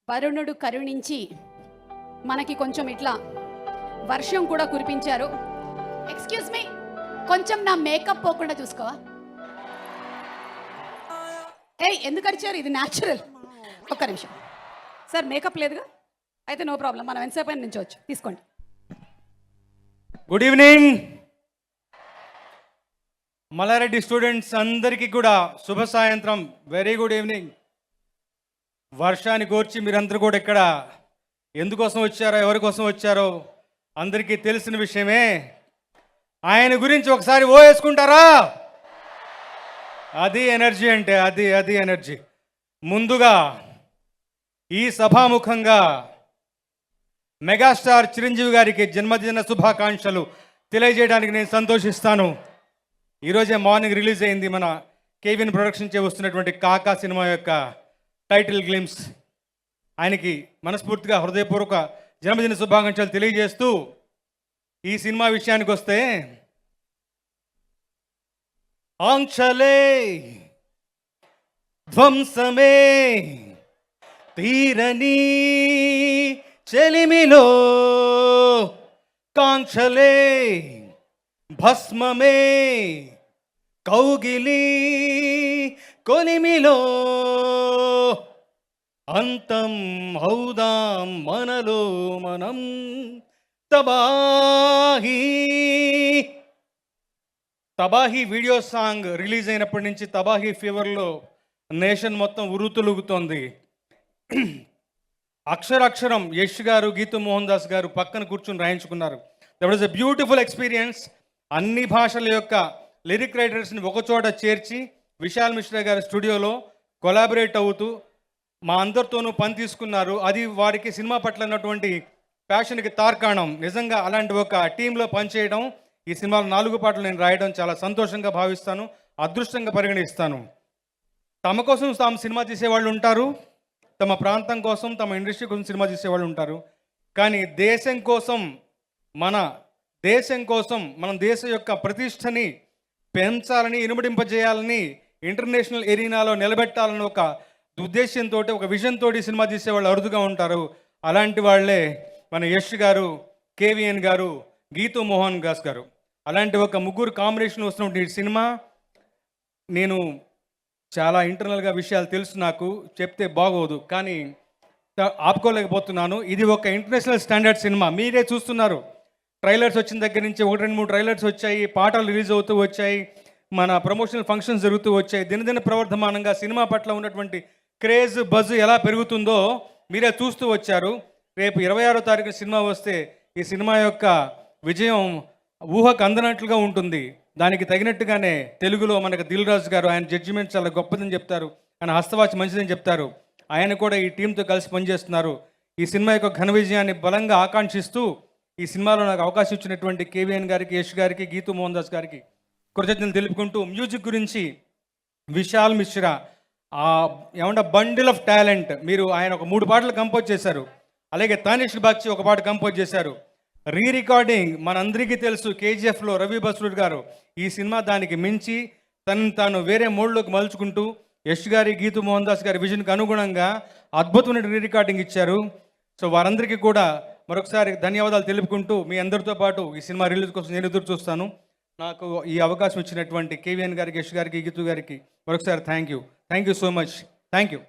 వరుణుడు కరుణించి మనకి కొంచెం ఇట్లా వర్షం కూడా కురిపించారు. ఎక్స్క్యూజ్ మీ, కొంచెం నా మేకప్ పోకుండా చూసుకోవా? ఏయ్, ఎందుకు అరిచారు? ఇది న్యాచురల్. ఒక్క నిమిషం సార్, మేకప్ లేదుగా? అయితే నో ప్రాబ్లం, మనం ఎంతసేపు అయినా నుంచోవచ్చు. తీసుకోండి. గుడ్ ఈవినింగ్ మల్లారెడ్డి స్టూడెంట్స్ అందరికీ కూడా శుభ సాయంత్రం. Very good evening. వర్షాన్ని కోర్చి మీరందరూ కూడా ఇక్కడ ఎందుకోసం వచ్చారో, ఎవరి కోసం వచ్చారో అందరికీ తెలిసిన విషయమే. ఆయన గురించి ఒకసారి ఓ వేసుకుంటారా? అది ఎనర్జీ అంటే, అది ఎనర్జీ. ముందుగా ఈ సభాముఖంగా మెగాస్టార్ చిరంజీవి గారికి జన్మదిన శుభాకాంక్షలు తెలియజేయడానికి నేను సంతోషిస్తాను. ఈరోజే మార్నింగ్ రిలీజ్ అయింది మన కేవిన్ ప్రొడక్షన్ చే వస్తున్నటువంటి కాకా సినిమా యొక్క టైటిల్ గ్లిమ్స్. ఆయనకి మనస్ఫూర్తిగా హృదయపూర్వక జన్మదిన శుభాకాంక్షలు తెలియజేస్తూ ఈ సినిమా విషయానికి వస్తే, ఆంక్షలే ధ్వంసమే తీరని చెలిమిలో, కాంక్షలే భస్మమే కౌగిలి కొలిమిలో, అంతం హౌదాం మనలో మనం తబాహీ. తబాహీ వీడియో సాంగ్ రిలీజ్ అయినప్పటి నుంచి తబాహీ ఫీవర్లో నేషన్ మొత్తం ఉరుతులుగుతోంది. అక్షరాక్షరం యష్ గారు, గీతూ మోహన్ దాస్ గారు పక్కన కూర్చుని రాయించుకున్నారు. That was a beautiful experience. అన్ని భాషల యొక్క లిరిక్ రైటర్స్ని ఒకచోట చేర్చి విశాల్ మిశ్రా గారి స్టూడియోలో కొలాబరేట్ అవుతూ మా అందరితోనూ పని తీసుకున్నారు. అది వారికి సినిమా పట్ల ఉన్నటువంటి ప్యాషన్కి తార్కాణం. నిజంగా అలాంటి ఒక టీంలో పనిచేయడం, ఈ సినిమాలో 4 పాటలు నేను రాయడం చాలా సంతోషంగా భావిస్తాను, అదృష్టంగా పరిగణిస్తాను. తమ కోసం తాము సినిమా తీసేవాళ్ళు ఉంటారు, తమ ప్రాంతం కోసం, తమ ఇండస్ట్రీ కోసం సినిమా తీసేవాళ్ళు ఉంటారు. కానీ దేశం కోసం, మన దేశ యొక్క ప్రతిష్టని పెంచాలని, ఇనుమడింపజేయాలని, ఇంటర్నేషనల్ ఎరీనాలో నిలబెట్టాలని ఒక ఉద్దేశంతో, ఒక విజన్ తోటి సినిమా తీసేవాళ్ళు అరుదుగా ఉంటారు. అలాంటి వాళ్ళే మన యష్ గారు, కేవీఎన్ గారు, గీతూ మోహన్ దాస్ గారు. అలాంటి ఒక ముగ్గురు కాంబినేషన్ వస్తున్నటువంటి ఈ సినిమా, నేను చాలా ఇంటర్నల్గా విషయాలు తెలుసు, నాకు చెప్తే బాగోదు కానీ ఆపుకోలేకపోతున్నాను. ఇది ఒక ఇంటర్నేషనల్ స్టాండర్డ్ సినిమా. మీరే చూస్తున్నారు, ట్రైలర్స్ వచ్చిన దగ్గర నుంచి 1-2-3 ట్రైలర్స్ వచ్చాయి, పాటలు రిలీజ్ అవుతూ వచ్చాయి, మన ప్రమోషనల్ ఫంక్షన్స్ జరుగుతూ వచ్చాయి. దినదిన ప్రవర్ధమానంగా సినిమా పట్ల ఉన్నటువంటి క్రేజ్, బజ్ ఎలా పెరుగుతుందో మీరే చూస్తూ వచ్చారు. రేపు 26వ తారీఖున సినిమా వస్తే ఈ సినిమా యొక్క విజయం ఊహకు అందనట్లుగా ఉంటుంది. దానికి తగినట్టుగానే తెలుగులో మనకు దిల్ రాజు గారు, ఆయన జడ్జిమెంట్ చాలా గొప్పదని చెప్తారు, ఆయన హస్తవాచి మంచిదని చెప్తారు. ఆయన కూడా ఈ టీంతో కలిసి పనిచేస్తున్నారు. ఈ సినిమా యొక్క ఘన విజయాన్ని బలంగా ఆకాంక్షిస్తూ ఈ సినిమాలో నాకు అవకాశం ఇచ్చినటువంటి కేవీఎన్ గారికి, యష్ గారికి, గీతూ మోహన్ దాస్ గారికి కృతజ్ఞతలు తెలుపుకుంటూ, మ్యూజిక్ గురించి విశాల్ మిశ్రా ఏమంటే బండిల్ ఆఫ్ టాలెంట్. ఆయన ఒక 3 పాటలు కంపోజ్ చేశారు. అలాగే తానిష్ బాగ్చి ఒక పాట కంపోజ్ చేశారు. రీ రికార్డింగ్ మనందరికీ తెలుసు, కేజీఎఫ్లో రవి బస్రూడ్ గారు. ఈ సినిమా దానికి మించి తాను వేరే మోడ్లోకి మలుచుకుంటూ యష్ గారి, గీతూ మోహన్ దాస్ గారి విజన్కి అనుగుణంగా అద్భుతమైన రీ రికార్డింగ్ ఇచ్చారు. సో వారందరికీ కూడా మరొకసారి ధన్యవాదాలు తెలుపుకుంటూ, మీ అందరితో పాటు ఈ సినిమా రిలీజ్ కోసం నేను ఎదురు చూస్తాను. నాకు ఈ అవకాశం ఇచ్చినటువంటి కేవీఎన్ గారికి, యష్ గారికి, గీతూ గారికి మరొకసారి thank you so much. Thank you.